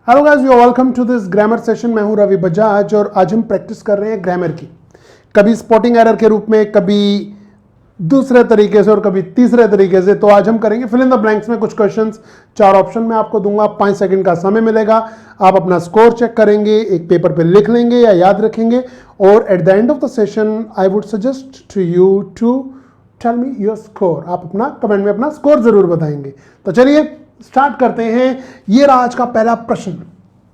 Hello guys, you are welcome to this grammar session. मैं हूं रवि बजाज और आज हम प्रैक्टिस कर रहे हैं ग्रामर की, कभी स्पॉटिंग एरर के रूप में, कभी दूसरे तरीके से और कभी तीसरे तरीके से। तो आज हम करेंगे फिल इन द ब्लैंक्स में कुछ क्वेश्चंस। 4 ऑप्शन में आपको दूंगा, 5 सेकंड का समय मिलेगा। आप अपना स्कोर चेक करेंगे, एक पेपर पे लिख लेंगे या याद रखेंगे, और at the end of the session I would suggest to you to tell me your score. आप अपना कमेंट में अपना स्कोर जरूर बताएंगे। तो चलिए स्टार्ट करते हैं। ये रहा आज का पहला प्रश्न,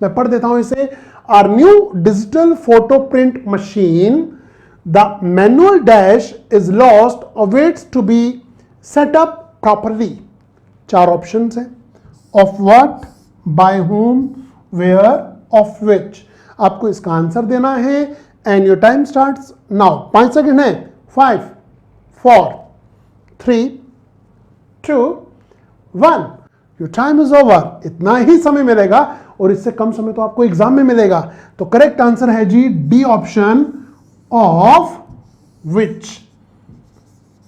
मैं पढ़ देता हूं इसे। Our new digital photo print machine the manual dash is lost awaits to be set up properly. 4 option है। Of what, by home, where, of which. आपको इसका आंसर देना है and your time starts now. 5 second है। 5 4 3 2 1। Your time is over. इतना ही समय मिलेगा और इससे कम समय तो आपको एग्जाम में मिलेगा। तो करेक्ट आंसर है जी डी ऑप्शन, ऑफ विच।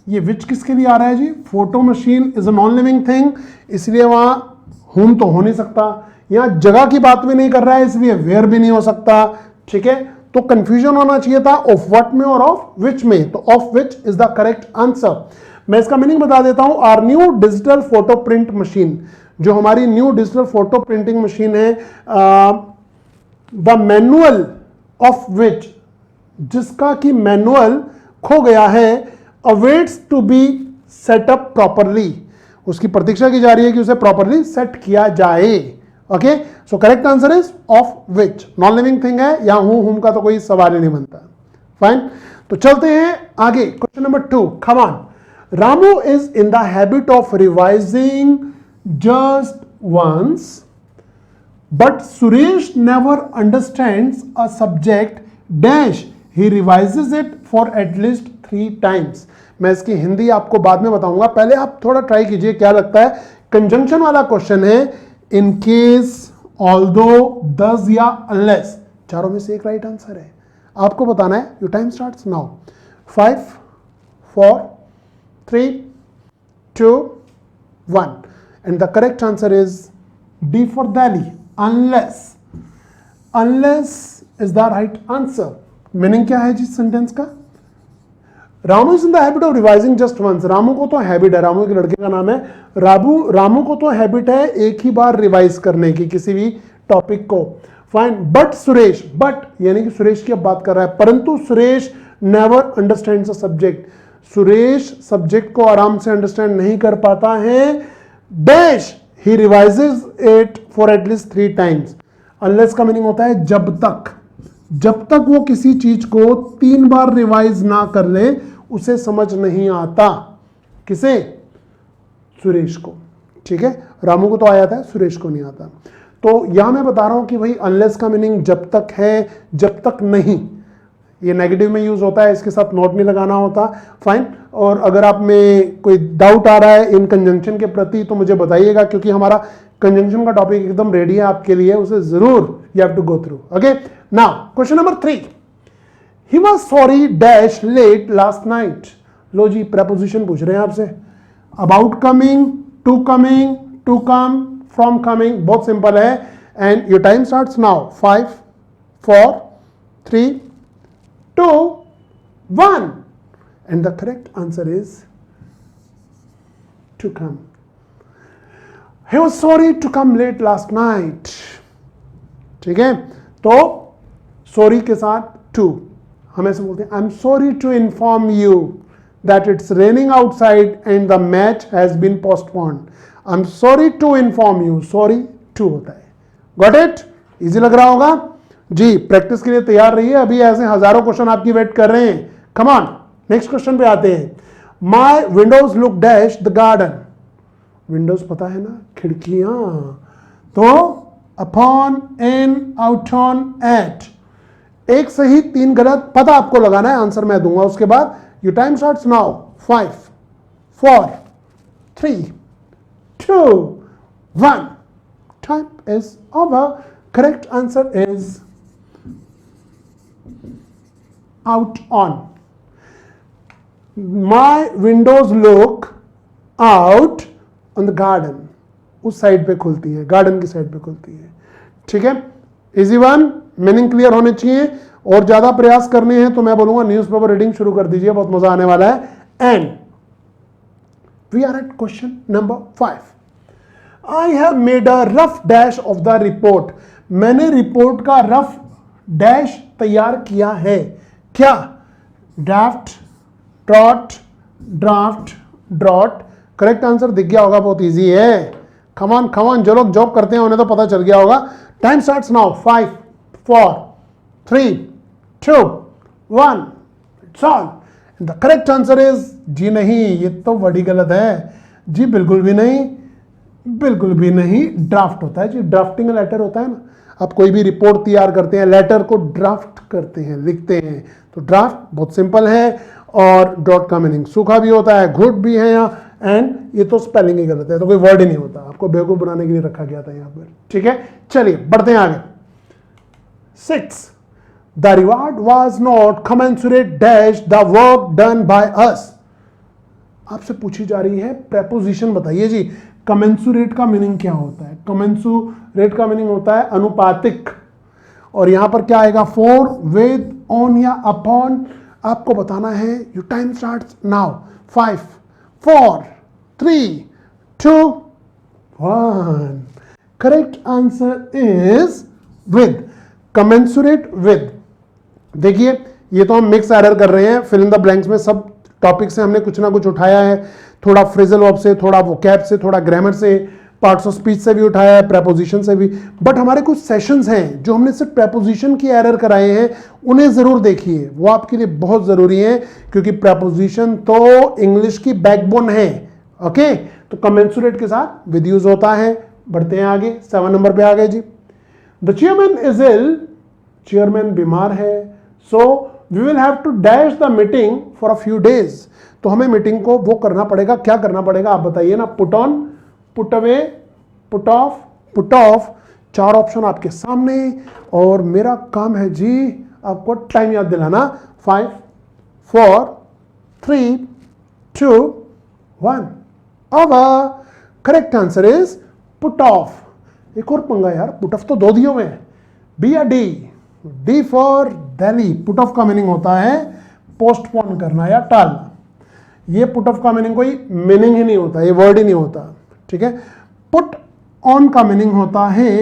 ये विच किसके लिए आ रहा है जी? Photo machine is a non living thing, इसलिए वहां होम तो हो नहीं सकता। यहां जगह की बात भी नहीं कर रहा है, इसलिए वेयर भी नहीं हो सकता। ठीक है, तो कंफ्यूजन होना चाहिए था ऑफ व्हाट में और ऑफ विच में। तो of which is the correct answer. मैं इसका मीनिंग बता देता हूं। Our new digital photo print machine, जो हमारी new digital photo printing machine है, द मैनुअल ऑफ विच, जिसका कि मैनुअल खो गया है, awaits to be set up properly, उसकी प्रतीक्षा की जा रही है कि उसे प्रॉपरली सेट किया जाए। Okay, so correct answer is of which. Non living thing है, यहां हूं का तो कोई सवाल ही नहीं बनता। फाइन, तो चलते हैं आगे। Question number 2, come on. Ramu is in the habit of revising just once, but Suresh never understands a subject dash, he revises it for at least 3 times। मैं इसकी हिंदी आपको बाद में बताऊंगा, पहले आप थोड़ा ट्राई कीजिए क्या लगता है। कंजंक्शन वाला क्वेश्चन है। इन केस, ऑल्दो, दस या अनलेस, चारों में से एक राइट आंसर है। आपको बताना है। Your time starts now. 5 4 3 2 1। And the correct answer is D for Delhi, unless। Unless is the right answer। Meaning क्या है जी सेंटेंस का? Ramu is in the habit of revising just once. Ramu को तो हैबिट है, रामू के लड़के का नाम है रामू को तो हैबिट है एक ही बार रिवाइज करने की किसी भी टॉपिक को। फाइन, बट सुरेश, बट यानी कि सुरेश की अब बात कर रहा है, परंतु Suresh never understands a subject. Suresh subject को आराम से अंडरस्टैंड नहीं कर पाता है। Dash, he revises it for at least 3 times। unless का मीनिंग होता है जब तक वो किसी चीज को 3 बार रिवाइज ना कर ले उसे समझ नहीं आता। किसे? सुरेश को। ठीक है, रामू को तो आ जाता है, सुरेश को नहीं आता। तो यहां मैं बता रहा हूं कि भाई unless का मीनिंग जब तक है, जब तक नहीं। ये नेगेटिव में यूज होता है, इसके साथ नोट नहीं लगाना होता। फाइन, और अगर आप में कोई डाउट आ रहा है इन कंजंक्शन के प्रति तो मुझे बताइएगा, क्योंकि हमारा कंजंक्शन का टॉपिक एकदम रेडी है आपके लिए, उसे जरूर you have to go through. Okay, now question number 3, he was sorry dash late last night. लो जी, प्रपोजिशन पूछ रहे हैं आपसे। About coming, to coming, to come, from coming, बहुत सिंपल है। And your time starts now. 5 4 3 2 1। and the correct answer is to come। he was sorry to come late last night। ठीक है, तो सॉरी के साथ टू हम ऐसे बोलते हैं, I am sorry to inform you that it's raining outside and the match has been postponed. I am sorry to inform you, sorry to होता है। Got it? इजी लग रहा होगा जी। प्रैक्टिस के लिए तैयार रहिए, अभी ऐसे हजारों क्वेश्चन आपकी वेट कर रहे हैं। कम ऑन, नेक्स्ट क्वेश्चन पे आते हैं। My windows look dash the garden. Windows पता है ना, खिड़कियां। तो upon, in, out on, at. एक सही 3 गलत पता आपको लगाना है, आंसर मैं दूंगा उसके बाद। Your time starts now. 5 4 3 2 1। Time is over. Correct answer is out on. My windows look out on the garden। उस साइड पे खुलती है, गार्डन की साइड पे खुलती है। ठीक है, इजी वन, मीनिंग क्लियर होने चाहिए। और ज्यादा प्रयास करने हैं तो मैं बोलूंगा न्यूज़पेपर रीडिंग शुरू कर दीजिए, बहुत मजा आने वाला है। And we are at question number 5। I have made a rough dash of the report. मैंने रिपोर्ट का रफ डैश तैयार किया है। क्या? Draft, drought, draft, drought. Correct answer दिख गया होगा, बहुत इजी है। कमान कमान, जो लोग जॉब करते हैं उन्हें तो पता चल गया होगा। Time starts now. 5 4 3 2 1। It's on. The correct answer is जी नहीं, ये तो बड़ी गलत है जी, बिल्कुल भी नहीं, बिल्कुल भी नहीं। ड्राफ्ट होता है जी, ड्राफ्टिंग लेटर होता है ना। आप कोई भी रिपोर्ट तैयार करते हैं, लेटर को ड्राफ्ट करते हैं, लिखते हैं, तो ड्राफ्ट बहुत सिंपल है। और ड्रॉट का मीनिंग सूखा भी होता है, घुट भी है यहाँ। एंड ये तो स्पेलिंग ही गलत है, तो कोई वर्ड ही नहीं होता, आपको बेवकूफ बनाने के लिए रखा गया था यहाँ पर। ठीक है, चलिए बढ़ते हैं आगे। 6, the reward was not commensurate dash the work done by us. आपसे पूछी जा रही है प्रेपोजिशन, बताइए जी कमेंसुरेट का मीनिंग क्या होता है। कमेंसुरेट का मीनिंग होता है अनुपातिक। और यहां पर क्या आएगा? फॉर, विद, ऑन या अपॉन। आपको बताना है। You time starts now. 5 4 3 2 1। Correct answer is with, commensurate with. देखिए ये तो हम मिक्स एरर कर रहे हैं, फिल इन द ब्लैंक्स में सब टॉपिक से हमने कुछ ना कुछ उठाया है, थोड़ा फ्रेजल वर्ब से, थोड़ा वोकैब से, थोड़ा ग्रामर से, पार्ट्स ऑफ स्पीच से भी उठाया है, प्रेपोजिशन से भी। बट हमारे कुछ सेशंस हैं जो हमने सिर्फ प्रेपोजिशन की एरर कराए हैं, उन्हें जरूर देखिए, वो आपके लिए बहुत जरूरी है, क्योंकि प्रेपोजिशन तो इंग्लिश की बैकबोन है। ओके, तो कमेंसुरेट के साथ विद यूज होता है। बढ़ते हैं आगे, 7 नंबर पे आ गए जी। The chairman is ill, chairman बीमार है, so we will have to dash the meeting for a few days. तो हमें मीटिंग को वो करना पड़ेगा, क्या करना पड़ेगा आप बताइए ना। Put on, put away, put off, put off. 4 option आपके सामने, और मेरा काम है जी आपको टाइम याद दिलाना। 5 4 3 2 1। अब correct answer is put off. एक और पंगा यार, पुट ऑफ तो 2 दिए हुए हैं, बी या D. D for Delhi. Put off का मीनिंग होता है पोस्टपोन करना या टालना। ये पुट ऑफ का मीनिंग कोई मीनिंग ही नहीं होता, ये वर्ड ही नहीं होता। ठीक है, पुट ऑन का मीनिंग होता है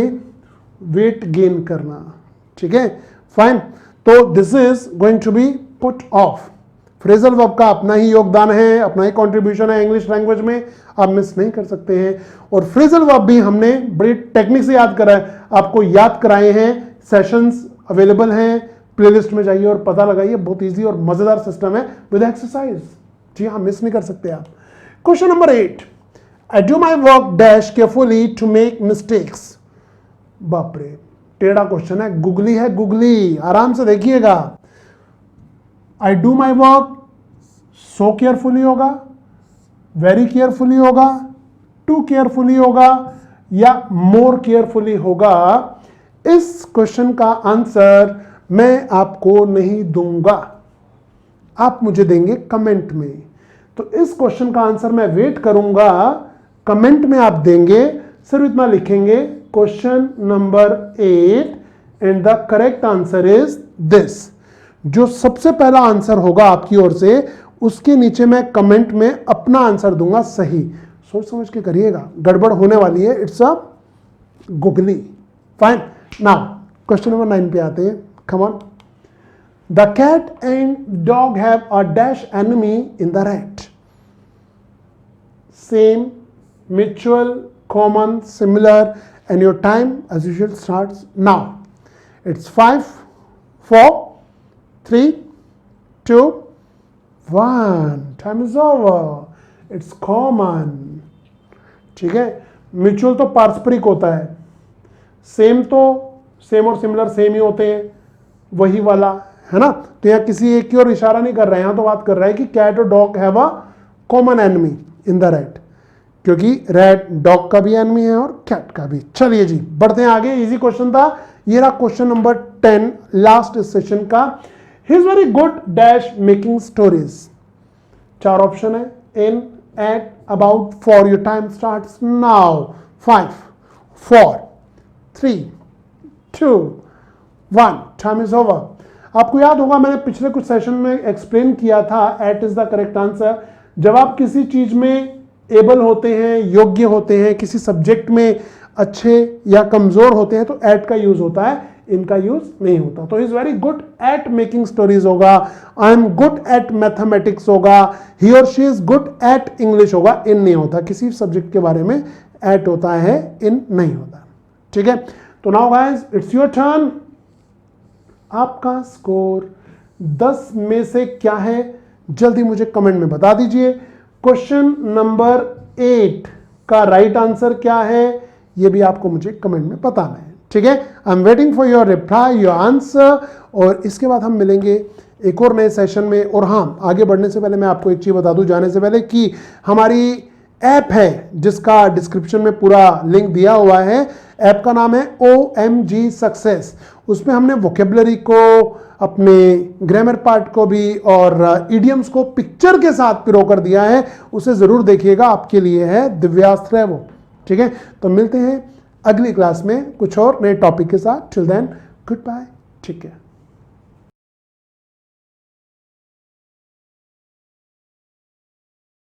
वेट गेन करना। ठीक है, फाइन। तो this is going to be put off. Phrasal verb का अपना ही योगदान है, अपना ही कंट्रीब्यूशन है इंग्लिश लैंग्वेज में, आप मिस नहीं कर सकते हैं। और फ्रेजल वर्ब भी हमने बड़ी टेक्निक से याद करा है, आपको याद कराए हैं। सेशंस अवेलेबल हैं, प्लेलिस्ट में जाइए और पता लगाइए, बहुत इजी और मजेदार सिस्टम है विद एक्सरसाइज। जी हाँ, मिस नहीं कर सकते आप। Question number 8, I do my work dash carefully to make mistakes. बाप रे, टेढ़ा क्वेश्चन है, गुगली है, गुगली, आराम से देखिएगा। आई do my work so carefully होगा, वेरी केयरफुली होगा, टू केयरफुली होगा, या मोर केयरफुली होगा। इस क्वेश्चन का आंसर मैं आपको नहीं दूंगा, आप मुझे देंगे कमेंट में। तो इस क्वेश्चन का आंसर मैं वेट करूंगा, कमेंट में आप देंगे। सिर्फ इतना लिखेंगे, question number 8 and the correct answer is this. जो सबसे पहला आंसर होगा आपकी ओर से, उसके नीचे मैं कमेंट में अपना आंसर दूंगा सही। सोच समझ के करिएगा, गड़बड़ होने वाली है, it's a googly. Fine, now question number 9 पे आते हैं। Come on. The cat and dog have a dash enemy in the rat. Same, mutual, common, similar, and your time as usual starts now. It's 5 4 3 2 1। Time is over. It's common. ठीक है, mutual तो पारस्परिक होता है, same तो same और similar same ही होते हैं, वही वाला है ना। तो यहाँ किसी एक की ओर इशारा नहीं कर रहे हैं, यहाँ तो बात कर रहा है कि कैट और dog have a common enemy in the rat, क्योंकि रैट डॉग का भी एनिमी है और कैट का भी। चलिए जी बढ़ते हैं आगे, इजी क्वेश्चन था। ये रहा क्वेश्चन नंबर 10, लास्ट इस सेशन का। He is very good dash making stories. 4 option है, in, at, about, for. Your time starts now. 5 4 3 2 1 time is over. आपको याद होगा मैंने पिछले कुछ सेशन में एक्सप्लेन किया था at is the correct answer. जब आप किसी चीज में एबल होते हैं, योग्य होते हैं, किसी सब्जेक्ट में अच्छे या कमजोर होते हैं तो एट का यूज होता है, इनका यूज नहीं होता। तो is very good at making stories होगा, I am good at mathematics होगा, ही और she is good at English होगा, इन नहीं होता। किसी सब्जेक्ट के बारे में एट होता है, इन नहीं होता। ठीक है, तो now guys it's your turn. आपका स्कोर 10 में से क्या है जल्दी मुझे कमेंट में बता दीजिए। क्वेश्चन नंबर 8 का राइट आंसर क्या है ये भी आपको मुझे कमेंट में बताना है। ठीक है, I am waiting for your reply, your answer. और इसके बाद हम मिलेंगे एक और नए सेशन में। और हाँ, आगे बढ़ने से पहले मैं आपको एक चीज बता दूं जाने से पहले कि हमारी ऐप है जिसका डिस्क्रिप्शन में पूरा लिंक दिया हुआ है। ऐप का नाम है OMG सक्सेस। उसमें हमने वोकेबलरी को, अपने ग्रामर पार्ट को भी और इडियम्स को पिक्चर के साथ पिरो कर दिया है। उसे जरूर देखिएगा, आपके लिए है, दिव्यास्त्र है वो। ठीक है, तो मिलते हैं अगली क्लास में कुछ और नए टॉपिक के साथ। टिल देन गुड बाय, ठीक है।